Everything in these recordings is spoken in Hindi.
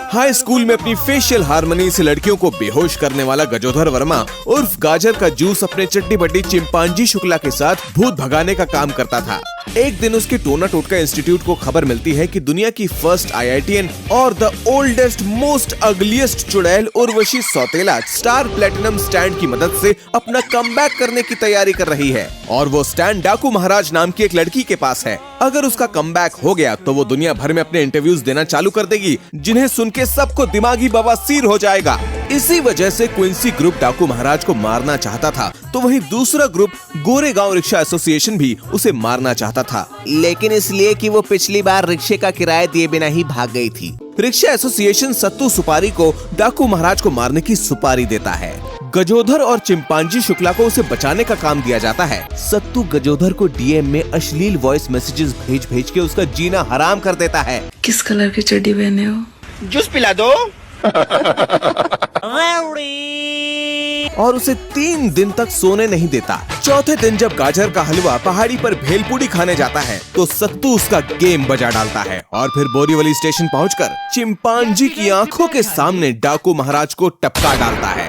हाई स्कूल में अपनी फेशियल हार्मनी से लड़कियों को बेहोश करने वाला गजोधर वर्मा उर्फ गाजर का जूस अपने चट्टी बड्डी चिंपांजी शुक्ला के साथ भूत भगाने का काम करता था। एक दिन उसके टोना टोटका इंस्टीट्यूट को खबर मिलती है कि दुनिया की फर्स्ट IITian और द ओल्डेस्ट मोस्ट अगलीस्ट चुड़ैल उर्वशी सौतेला स्टार प्लेटिनम स्टैंड की मदद से अपना कमबैक करने की तैयारी कर रही है और वो स्टैंड डाकू महाराज नाम की एक लड़की के पास है। अगर उसका कमबैक हो गया तो वो दुनिया भर में अपने इंटरव्यूज देना चालू कर देगी, जिन्हें सुन के सबको दिमागी बवासीर हो जाएगा। इसी वजह से क्विंसी ग्रुप डाकू महाराज को मारना चाहता था, तो वहीं दूसरा ग्रुप गोरेगांव रिक्शा एसोसिएशन भी उसे मारना चाहता था, लेकिन इसलिए कि वो पिछली बार रिक्शे का किराया दिए बिना ही भाग गई थी। रिक्शा एसोसिएशन सत्तू सुपारी को डाकू महाराज को मारने की सुपारी देता है। गजोधर और चिंपांजी शुक्ला को उसे बचाने का काम दिया जाता है। सत्तू गजोधर को DM में अश्लील वॉइस मैसेजेस भेज के उसका जीना हराम कर देता है। किस कलर की चड्डी पहने हो? जूस पिला दो। और उसे 3 दिन तक सोने नहीं देता। चौथे दिन जब गाजर का हलवा पहाड़ी पर भेलपूरी खाने जाता है तो सत्तू उसका गेम बजा डालता है और फिर बोरीवली स्टेशन पहुंचकर चिंपांजी की आंखों के सामने डाकू महाराज को टपका डालता है।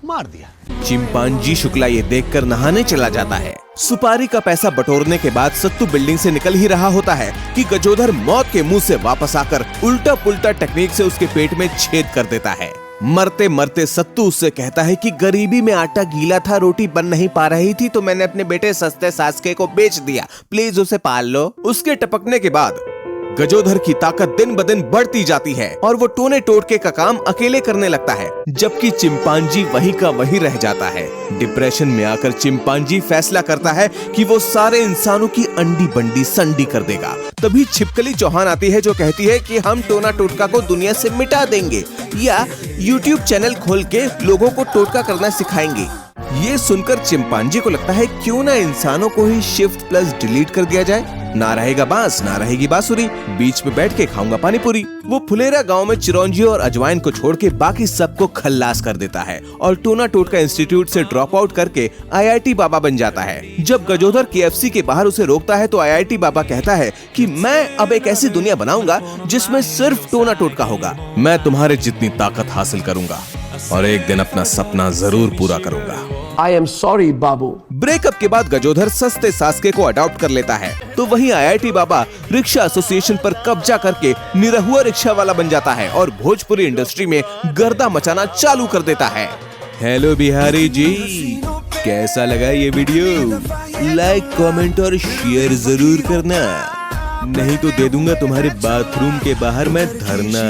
मार दिया। चिंपांजी शुक्ला ये देखकर नहाने चला जाता है। सुपारी का पैसा बटोरने के बाद सत्तू बिल्डिंग से निकल ही रहा होता है कि गजोधर मौत के मुंह से वापस आकर उल्टा पुल्टा टेक्निक से उसके पेट में छेद कर देता है। मरते मरते सत्तू उससे कहता है कि गरीबी में आटा गीला था, रोटी बन नहीं पा रही थी, तो मैंने अपने बेटे सस्ते सासके को बेच दिया, प्लीज उसे पाल लो। उसके टपकने के बाद गजोधर की ताकत दिन ब दिन बढ़ती जाती है और वो टोने टोटके का काम अकेले करने लगता है, जबकि चिंपांजी वही का वही रह जाता है। डिप्रेशन में आकर चिंपांजी फैसला करता है कि वो सारे इंसानों की अंडी बंडी संडी कर देगा। तभी छिपकली चौहान आती है जो कहती है कि हम टोना टोटका को दुनिया से मिटा देंगे या YouTube चैनल खोल के लोगों को टोटका करना सिखाएंगे। ये सुनकर चिंपांजी को लगता है क्यों ना इंसानों को ही शिफ्ट प्लस डिलीट कर दिया जाए, ना रहेगा बांस ना रहेगी बांसुरी, बीच में बैठ के खाऊंगा पानी पूरी। वो फुलेरा गांव में चिरौंजी और अजवाइन को छोड़ के बाकी सबको खल्लास कर देता है और टोना टोटका इंस्टीट्यूट से ड्रॉप आउट करके IIT बाबा बन जाता है। जब गजोधर KFC के बाहर उसे रोकता है तो IIT बाबा कहता है कि मैं अब एक ऐसी दुनिया बनाऊंगा जिसमें सिर्फ टोना टोटका होगा। मैं तुम्हारे जितनी ताकत हासिल करूंगा और एक दिन अपना सपना जरूर पूरा करूंगा। I am sorry, Babu. Breakup के बाद गजोधर सस्ते सासके को अडॉप्ट कर लेता है, तो वहीं IIT बाबा रिक्शा एसोसिएशन पर कब्जा करके निरहुआ रिक्शा वाला बन जाता है और भोजपुरी इंडस्ट्री में गर्दा मचाना चालू कर देता है। हेलो बिहारी जी, कैसा लगा ये वीडियो? लाइक, कमेंट और शेयर जरूर करना, नहीं तो दे दूंगा तुम्हारे बाथरूम के बाहर मैं धरना।